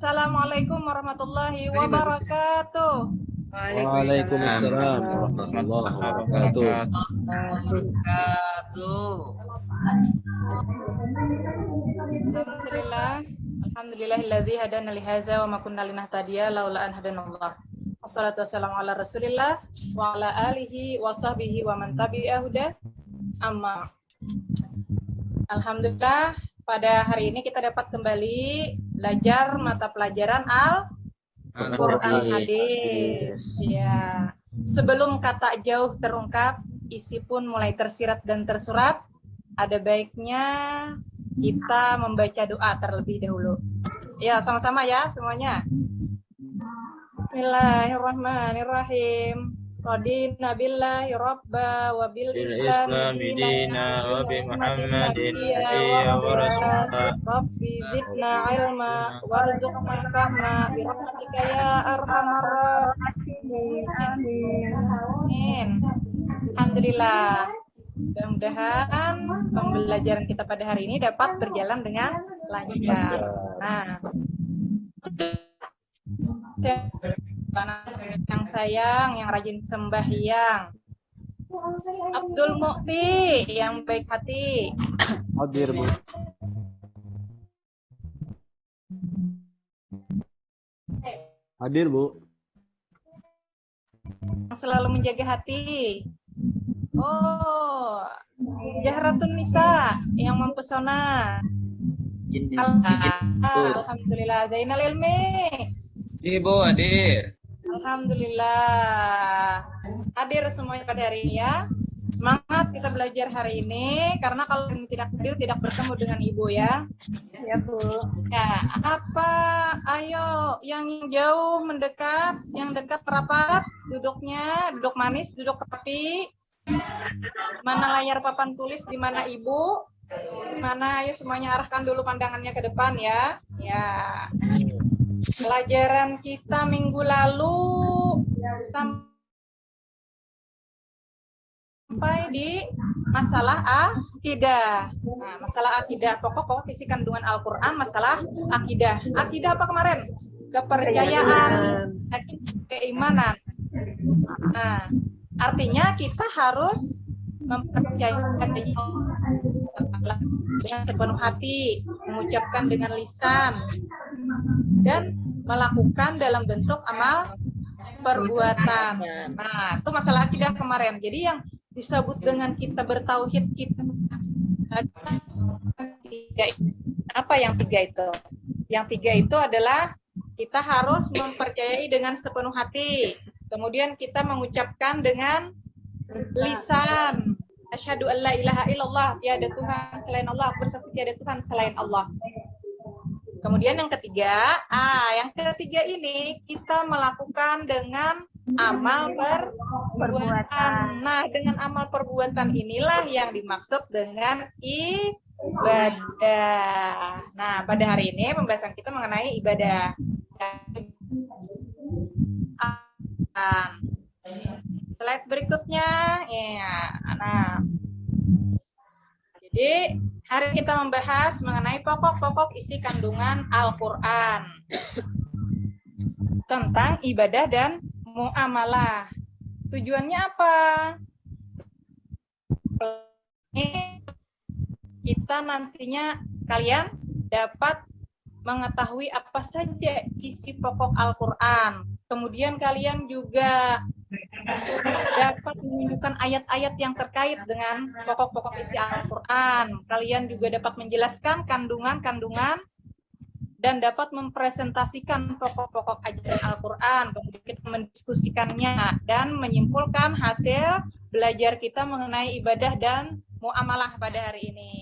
Assalamualaikum warahmatullahi wabarakatuh. Waalaikumsalam warahmatullahi wabarakatuh. Alhamdulillahilladzi hadana li hadza wa ma kunna linahtadiya laula an hadanallah. Wassalatu wassalamu ala Rasulillah wa ala alihi wa sahbihi wa man tabi'ahu huda. Amma. Alhamdulillah, pada hari ini kita dapat kembali belajar mata pelajaran Al-Qur'an Hadis. Ya. Sebelum kata jauh terungkap, isi pun mulai tersirat dan tersurat, ada baiknya kita membaca doa terlebih dahulu. Ya, sama-sama ya semuanya. Bismillahirrahmanirrahim. Radina billahi rabba wa bil islami dina wa bi Muhammadin nabiyya wa rasula. Rabbi zidna ilma warzuqna fahma bi rahmatika ya arhamar rahimin. Amin. Alhamdulillah. Mudah-mudahan pembelajaran kita pada hari ini dapat berjalan dengan lancar. Nah, yang sayang, yang rajin sembahyang, Abdul Mukti yang baik hati. Hadir, Bu. Hadir, Bu. Yang selalu menjaga hati. Oh, Jahratun Nisa yang mempesona. Alhamdulillah. Zainal Ilmi. Ibu hadir. Alhamdulillah. Hadir semuanya pada hari ini ya. Semangat kita belajar hari ini, karena kalau ini tidak hadir tidak bertemu dengan Ibu ya. Ya, Bu. Ya, apa? Ayo, yang jauh mendekat, yang dekat rapat, duduknya, duduk manis, duduk rapi. Mana layar papan tulis, di mana Ibu? Di mana? Ayo semuanya arahkan dulu pandangannya ke depan ya. Ya. Pelajaran kita minggu lalu sampai di masalah akidah. Nah, masalah akidah, pokok-pokok isi kandungan Al-Quran, masalah akidah. Akidah apa kemarin? Kepercayaan, keimanan. Nah, artinya kita harus mempercayai dengan sepenuh hati, mengucapkan dengan lisan, dan melakukan dalam bentuk amal perbuatan. Nah, itu masalah akidah kemarin. Jadi yang disebut dengan kita bertauhid, kita apa yang tiga itu? Yang tiga itu adalah kita harus mempercayai dengan sepenuh hati. Kemudian kita mengucapkan dengan lisan. Asyhadu an la ilaha illallah, tiada Tuhan selain Allah, bersaksi tiada Tuhan selain Allah. Kemudian yang ketiga ini kita melakukan dengan amal perbuatan. Nah, dengan amal perbuatan inilah yang dimaksud dengan ibadah. Nah, pada hari ini pembahasan kita mengenai ibadah. Slide berikutnya, ya. Nah, jadi hari ini kita membahas mengenai pokok-pokok isi kandungan Al-Quran tentang ibadah dan muamalah. Tujuannya apa? Kita nantinya kalian dapat mengetahui apa saja isi pokok Al-Quran. Kemudian kalian juga dapat menunjukkan ayat-ayat yang terkait dengan pokok-pokok isi Al-Quran. Kalian juga dapat menjelaskan kandungan-kandungan dan dapat mempresentasikan pokok-pokok ajaran Al-Quran. Kemudian kita mendiskusikannya dan menyimpulkan hasil belajar kita mengenai ibadah dan muamalah pada hari ini.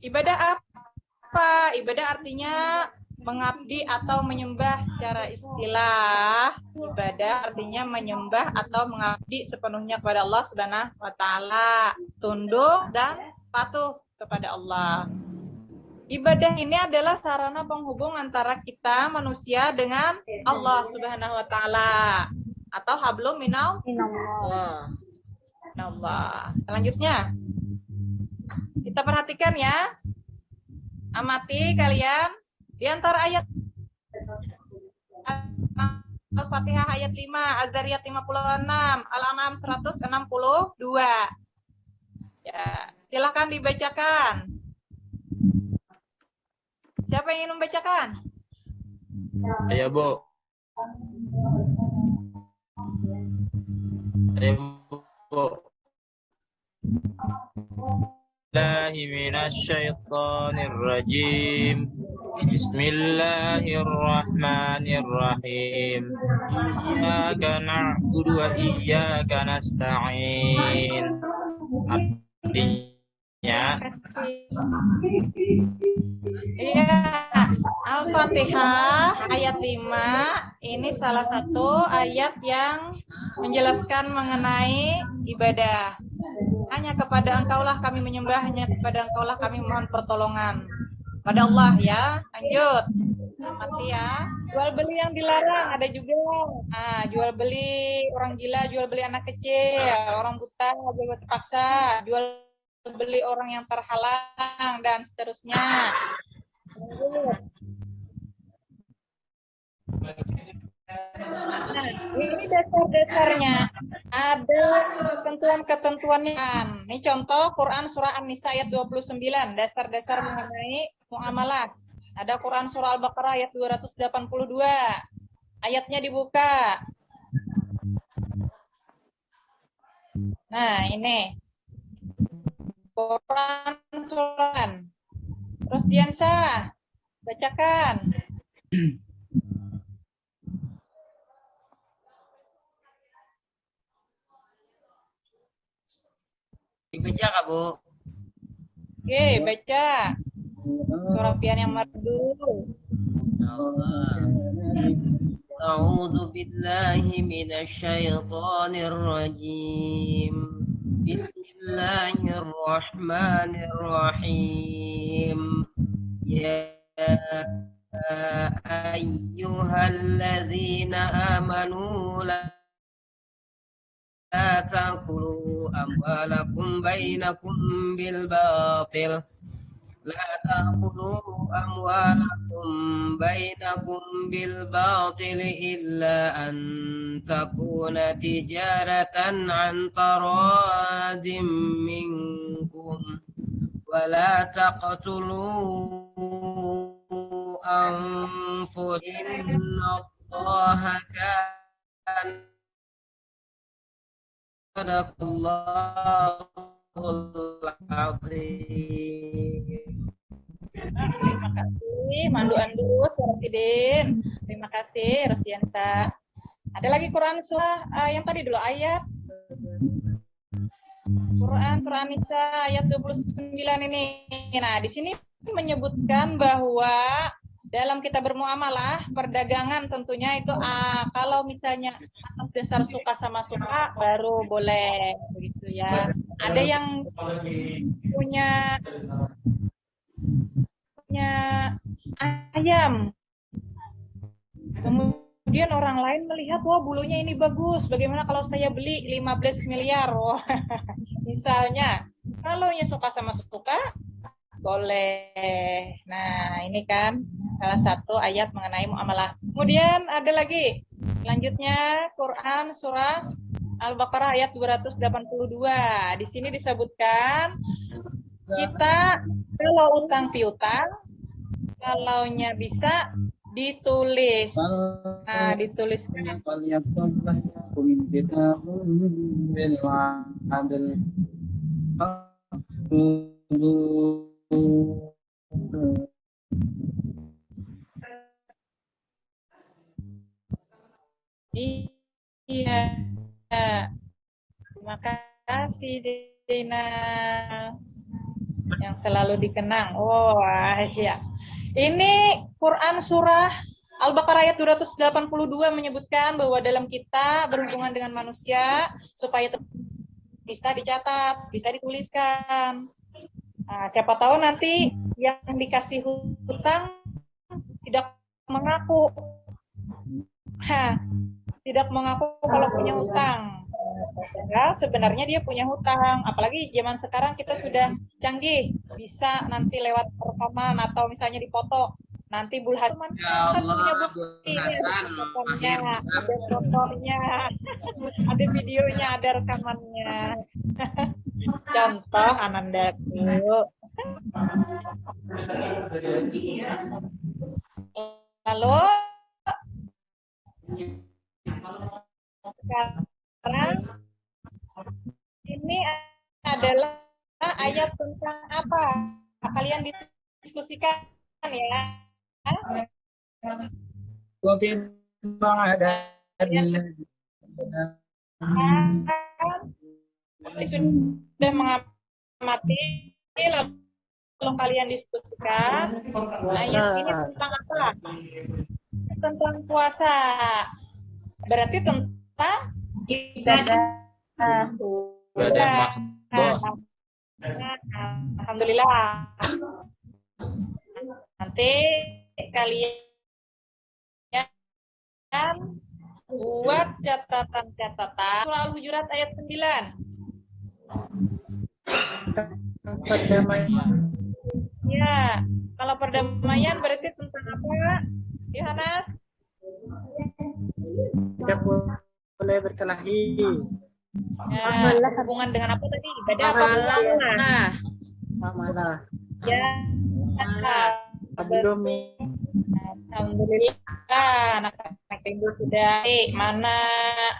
Ibadah apa? Ibadah artinya mengabdi atau menyembah secara istilah. Ibadah artinya menyembah atau mengabdi sepenuhnya kepada Allah Subhanahu wa taala, tunduk dan patuh kepada Allah. Ibadah ini adalah sarana penghubung antara kita manusia dengan Allah Subhanahu wa taala atau hablum minallah. Selanjutnya kita perhatikan ya. Amati kalian. Di antara ayat Al-Fatihah ayat 5, Az-Zariyat 56, Al-An'am 162. Ya, silakan dibacakan. Siapa yang ingin membacakan? Ayo, Bu. Ayo, Bu. Bismillahirrahmanirrahim. Bismillahirrahmanirrahim. Iyyaka na'budu wa iyyaka nasta'in. Artinya, Iya, Al-Fatihah ayat 5 ini salah satu ayat yang menjelaskan mengenai ibadah. Hanya kepada Engkaulah kami menyembah, hanya kepada Engkaulah kami mohon pertolongan. Pada Allah ya. Lanjut. Mati ya. Jual beli yang dilarang ada juga. Jual beli orang gila, jual beli anak kecil, orang buta, jual beli terpaksa, jual beli orang yang terhalang dan seterusnya. Nah, ini dasar-dasarnya. Ada ketentuan-ketentuannya. Ini contoh Quran surah An-Nisa ayat 29, dasar-dasar mengenai muamalah. Ada Quran surah Al-Baqarah ayat 282. Ayatnya dibuka. Nah, ini. Quran surah. Terus Diansyah, bacakan. Dibaca Kak, Bu? Oke, baca. Surah Pian yang merdu. A'udzu billahi minasy syaithanir rajim. Bismillahirrahmanirrahim. Ya ayyuhalladzina amanu la ta'kulu amwalakum bainakum bil batil. لا تأكلوا أموالكم بينكم بالباطل إلا أن تكون تجارة عن تراض منكم ولا تقتلوا أنفسكم إن الله كان صدق الله العظيم. Terima kasih, Mandu Andu, Suratidin. Terima kasih, Rosdiansa. Ada lagi Quran surah yang tadi dulu ayat. Quran surah An-Nisa ayat 29 ini. Nah, di sini menyebutkan bahwa dalam kita bermuamalah, perdagangan tentunya itu kalau misalnya atas dasar suka sama suka baru boleh begitu ya. Ada yang punya ayam. Kemudian orang lain melihat, wah bulunya ini bagus. Bagaimana kalau saya beli 15 miliar? Wah, misalnya, kalau yang suka sama suka, boleh. Nah, ini kan salah satu ayat mengenai muamalah. Kemudian ada lagi. Selanjutnya, Quran surah Al-Baqarah ayat 282. Di sini disebutkan, kita kalau utang piutang, kalaunya bisa ditulis. Nah, ditulis. Iya. Terima kasih, Dina. Yang selalu dikenang. Oh, ya. Ini Quran surah Al-Baqarah ayat 282 menyebutkan bahwa dalam kita berhubungan dengan manusia supaya bisa dicatat, bisa dituliskan. Nah, siapa tahu nanti yang dikasih hutang tidak mengaku. Tidak mengaku kalau punya hutang. Padahal sebenarnya dia punya hutang. Apalagi zaman sekarang kita sudah canggih, bisa nanti lewat rekaman atau misalnya dipoto. Nanti Bu Hasan Ya kan punya Allah, Bu bukti, Hasan, ada mahir fotonya, juga. ada fotonya, ada videonya, ada rekamannya. Contoh Anandaku. Lalu sekarang ini adalah ayat tentang apa? Kalian diskusikan ya. Sudah mengamati, lalu kalian diskusikan. Ayat ini tentang apa? Tentang puasa. Berarti tentang ibadah. Ibadah mahdoh. Alhamdulillah. Nanti kalian buat catatan-catatan surah Al-Hujurat ayat 9. Ya, kalau perdamaian berarti tentang apa, Yohanes? Tidak boleh berkelahi. Ya, hubungan dengan apa tadi? Ibadah apa? Amalah. Ya, Belum alhamdulillah, anak-anak ibu sudah. Mana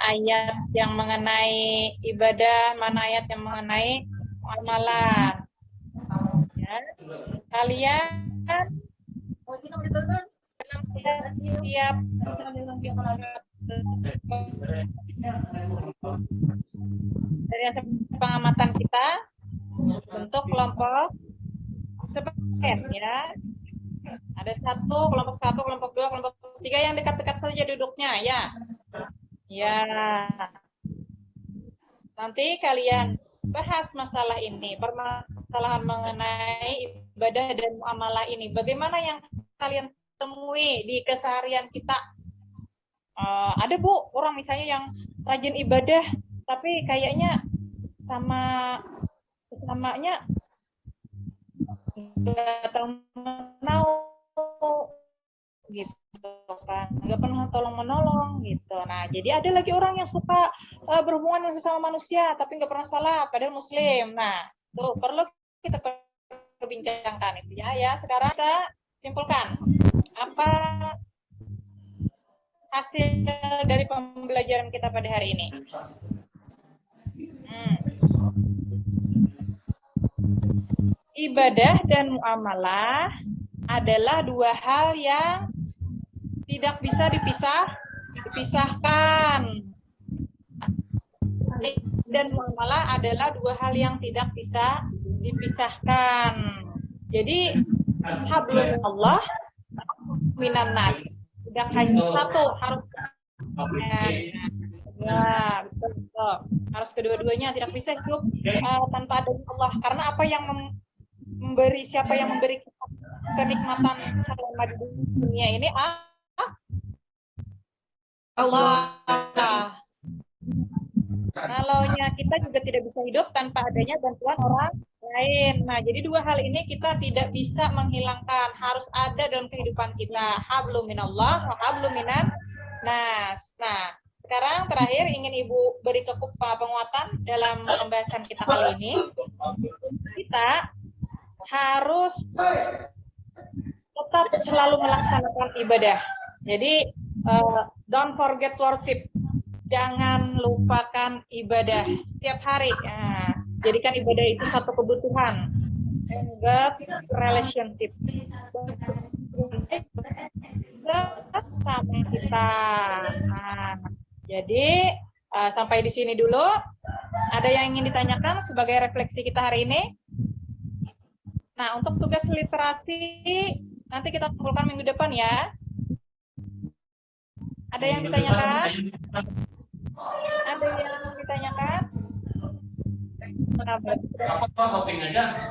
ayat yang mengenai ibadah, mana ayat yang mengenai amalan. Ya. Kalian siap dari hasil pengamatan kita untuk kelompok seperti ya. Ada kelompok 2, kelompok 3 yang dekat-dekat saja duduknya ya. Ya. Nanti kalian bahas masalah ini, permasalahan mengenai ibadah dan muamalah ini. Bagaimana yang kalian temui di keseharian kita? Ada Bu, orang misalnya yang rajin ibadah, tapi kayaknya samanya nggak tahu gitu kan, nggak pernah tolong menolong gitu. Nah, jadi ada lagi orang yang suka berhubungan dengan sesama manusia tapi nggak pernah salah padahal muslim. Nah, tuh perlu kita perbincangkan itu ya. Sekarang kita simpulkan apa hasil dari pembelajaran kita pada hari ini. Ibadah dan muamalah adalah dua hal yang tidak bisa dipisahkan. Dan muamalah adalah dua hal yang tidak bisa dipisahkan. Jadi hablum Allah minan nas. Tidak hanya satu, harus ya, betul. Harus kedua-duanya, tidak bisa hidup tanpa adanya Allah. Karena apa yang siapa yang memberi kenikmatan selama di dunia ini? Allah. Kalaunya kita juga tidak bisa hidup tanpa adanya bantuan orang lain. Nah, jadi dua hal ini kita tidak bisa menghilangkan, harus ada dalam kehidupan kita. Hablum minallah wa hablum minan nas. Nah, sekarang terakhir ingin Ibu beri penguatan dalam pembahasan kita kali ini. Kita harus tetap selalu melaksanakan ibadah. Jadi don't forget worship. Jangan lupakan ibadah setiap hari. Nah, jadikan ibadah itu satu kebutuhan. God relationship. Sama kita. Nah, jadi sampai di sini dulu. Ada yang ingin ditanyakan sebagai refleksi kita hari ini? Nah, untuk tugas literasi nanti kita kumpulkan minggu depan ya. Ada yang ditanyakan? Ada yang ditanyakan?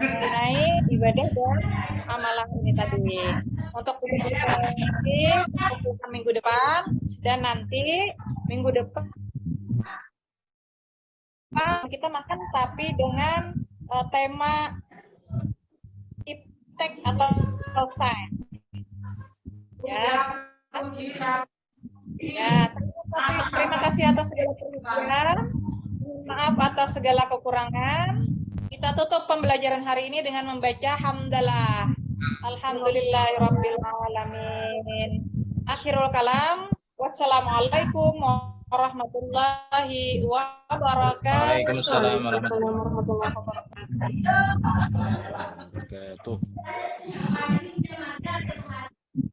Mengenai ibadah dan amalan ini tadi. Untuk minggu depan dan nanti minggu depan kita makan tapi dengan tema iptek atau science. Ya. Ya, terima kasih atas segala perhatian. Maaf atas segala kekurangan. Kita tutup pembelajaran hari ini dengan membaca hamdalah. Alhamdulillahirabbil alamin. Akhirul kalam. Wassalamualaikum warahmatullahi wabarakatuh. Waalaikumsalam warahmatullahi wabarakatuh. Wabarakatuh.